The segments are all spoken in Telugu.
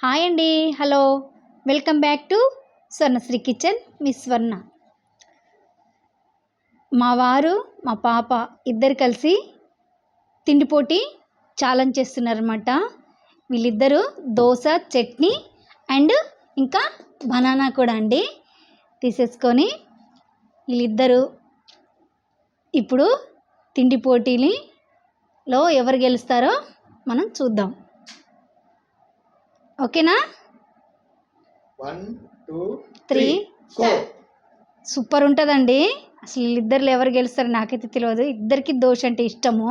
హాయ్ అండి, hello, welcome back to Swarnasri kitchen. మీ స్వర్ణ. మా వారు మా పాప ఇద్దరు కలిసి తిండి పోటీ ఛాలెంజ్ చేస్తున్నారన్నమాట. వీళ్ళిద్దరూ దోశ, చట్నీ అండ్ ఇంకా బనానా కూడా అండి తీసేసుకొని వీళ్ళిద్దరూ ఇప్పుడు తిండి పోటీలో ఎవరు గెలుస్తారో మనం చూద్దాం. ఓకేనా? 1 2 3 స్టార్ట్. సూపర్ ఉంటుందండి. అసలు వీళ్ళిద్దరిలో ఎవరు గెలుస్తారో నాకైతే తెలియదు. ఇద్దరికి దోశ అంటే ఇష్టము,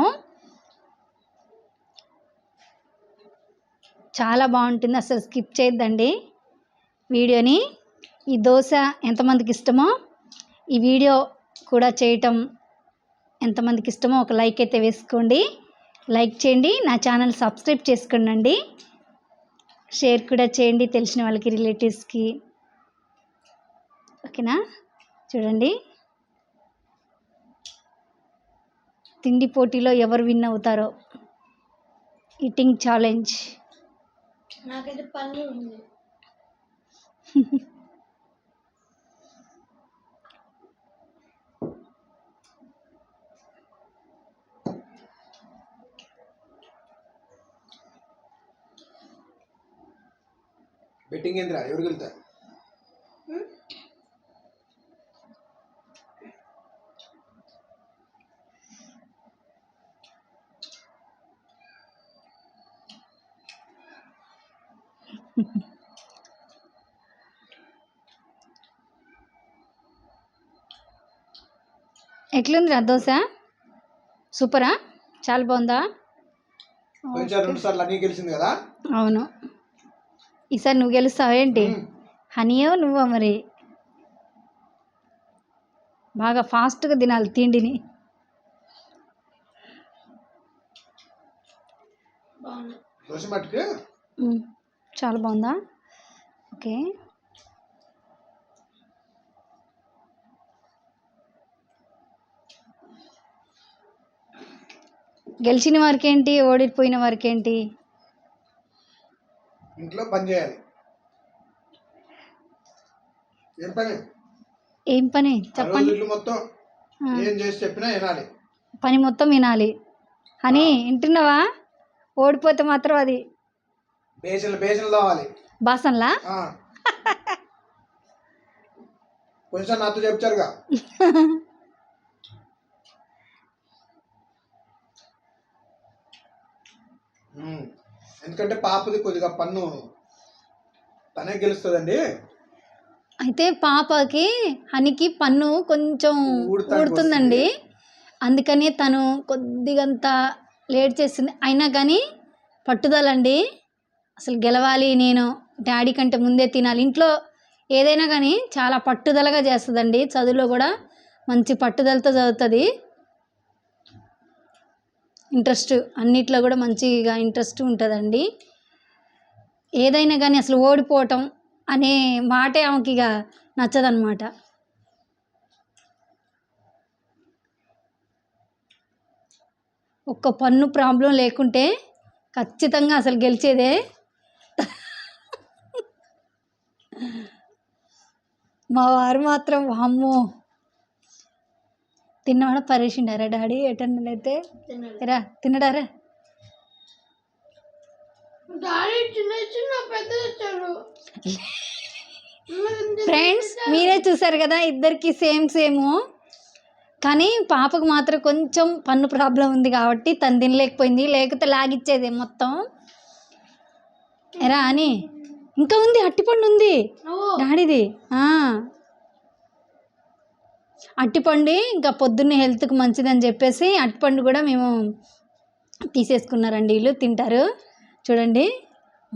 చాలా బాగుంటుంది. అసలు స్కిప్ చేయొద్దండి వీడియోని. ఈ దోశ ఎంతమందికి ఇష్టమో ఈ వీడియో కూడా చేయటం ఎంతమందికి ఇష్టమో ఒక లైక్ అయితే వేసుకోండి. లైక్ చేయండి, నా ఛానల్ సబ్స్క్రైబ్ చేసుకోండి, షేర్ కూడా చేయండి తెలిసిన వాళ్ళకి, రిలేటివ్స్కి. ఓకేనా? చూడండి, తిండి పోటీలో ఎవరు విన్ అవుతారో. Eating challenge. నాకైతే పన్ను ఉంది. బెట్టింగ్ ఏంద్రా, ఎవరు గెలుతారు? ఎట్లుందిరా దోశ? సూపరా? చాలా బాగుందా? కొంచెం 2 సార్లు అన్నీ గెలిచింది కదా. అవును, ఈసారి నువ్వు గెలుస్తావా ఏంటి? హనీయో నువ్వో మరి. బాగా ఫాస్ట్గా తినాలి తిండిని. దోశ మట్టుకు చాలా బాగుందా? ఓకే, గెలిచిన వారికేంటి, ఓడిపోయిన వారికేంటి? ఇంట్లో పని చేయాలి. ఏం పని? ఏం పని చెప్పండి. ఇల్లు మొత్తం ఏం చేసి చెప్పినా వినాలి. పని మొత్తం వినాలి అని వింటున్నావా? ఓడిపోతే మాత్రం అది బేసన్లు కావాలి. బాసన్లా? కొంచెం నాతో చెప్తారుగా. ఎందుకంటే పాపది కొద్దిగా పన్ను తనే గెలుస్తుందండి. అయితే పాపకి హనికి పన్ను కొంచెం ఊడుతుందండి, అందుకని తను కొద్దిగంత లేట్ చేసింది. అయినా కానీ పట్టుదలండి. అసలు గెలవాలి, నేను డాడీ కంటే ముందే తినాలి. ఇంట్లో ఏదైనా కానీ చాలా పట్టుదలగా చేస్తుందండి. చదువులో కూడా మంచి పట్టుదలతో చదువుతుంది. ఇంట్రెస్ట్ అన్నిట్లో కూడా మంచిగా ఇంట్రెస్ట్ ఉంటుందండి. ఏదైనా కానీ అసలు ఓడిపోవటం అనే మాటే ఆమెకి ఇక నచ్చదనమాట. ఒక్క పన్ను ప్రాబ్లం లేకుంటే ఖచ్చితంగా అసలు గెలిచేదే. మా వారు మాత్రం అమ్మో తిన్నవాడ పరేసిండారా డాడీ ఎటన్నైతే రా తినడారా? ఫ్రెండ్స్ మీరే చూసారు కదా, ఇద్దరికి సేమ్. కానీ పాపకు మాత్రం కొంచెం పన్ను ప్రాబ్లం ఉంది కాబట్టి తను తినలేకపోయింది, లేకపోతే లాగిచ్చేది మొత్తం. ఎరా అని ఇంకా ఉంది, అట్టిపండు ఉంది డాడీది. అట్టిపండు ఇంకా పొద్దున్నే హెల్త్కి మంచిదని చెప్పేసి అట్టిపండు కూడా మేము తీసేసుకున్నారండి. వీళ్ళు తింటారు చూడండి.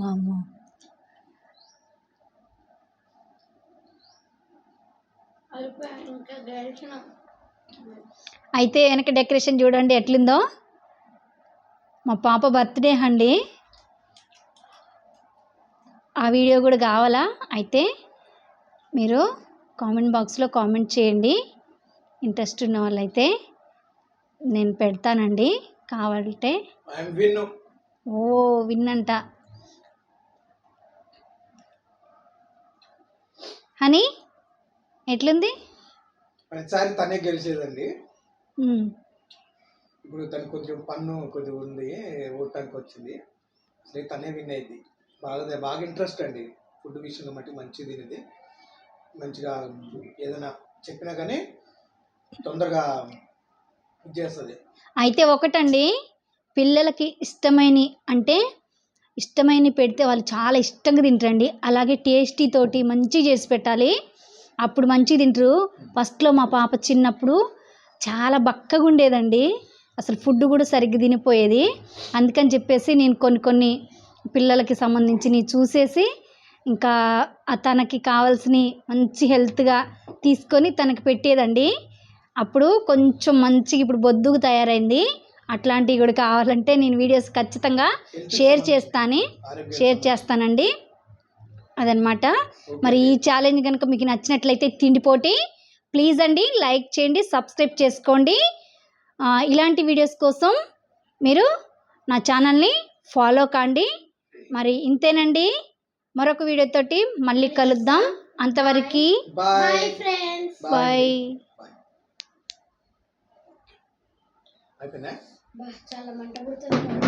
వామ్మో, అయితే వెనక డెకరేషన్ చూడండి ఎట్లుందో. మా పాప బర్త్డే అండి. ఆ వీడియో కూడా కావాలా? అయితే మీరు కామెంట్ బాక్స్లో కామెంట్ చేయండి. ఇంట్రెస్ట్ ఉన్న వాళ్ళైతే నేను పెడతానండి కావాలంటే. ఓ విన్ అంట. హనీ ఎట్లుంది? ప్రతిసారి తనే గెలిచేదండి. ఉమ్. ఇప్పుడు తను కొంచెం పన్ను కొద్దిగా ఉంది, ఊడటానికి వచ్చింది. అసలు తనే విన్ అయింది. బాగా ఇంట్రెస్ట్ అండి ఫుడ్ విషయంలో మట్టి మంచిది ఇది. మంచిగా ఏదైనా చెప్పినా కానీ తొందరగా ఇది చేస్తుంది. అయితే ఒకటండి, పిల్లలకి ఇష్టమైనవి పెడితే వాళ్ళు చాలా ఇష్టంగా తింటారండి. అలాగే టేస్టీ తోటి మంచిగా చేసి పెట్టాలి, అప్పుడు మంచిగా తింటారు. ఫస్ట్లో మా పాప చిన్నప్పుడు చాలా బక్కగా ఉండేదండి, అసలు ఫుడ్ కూడా సరిగ్గా తినిపోయేది. అందుకని చెప్పేసి నేను కొన్ని పిల్లలకి సంబంధించినవి చూసేసి ఇంకా తనకి కావాల్సినవి మంచి హెల్త్గా తీసుకొని తనకి పెట్టేదండి. అప్పుడు కొంచెం మంచిగా ఇప్పుడు బొద్దుగా తయారైంది. అట్లాంటివి కూడా కావాలంటే నేను వీడియోస్ ఖచ్చితంగా షేర్ చేస్తానండి. అదనమాట. మరి ఈ ఛాలెంజ్ కనుక మీకు నచ్చినట్లయితే తిండి పోటీ ప్లీజ్ అండి లైక్ చేయండి, సబ్స్క్రైబ్ చేసుకోండి. ఇలాంటి వీడియోస్ కోసం మీరు నా ఛానల్ని ఫాలో కాండి. మరి ఇంతేనండి, మరొక వీడియోతోటి మళ్ళీ కలుద్దాం. అంతవరకు బాయ్ ఫ్రెండ్స్. బాయ్. అయిపోయిందా? చాలా మంట పుడుతుంది.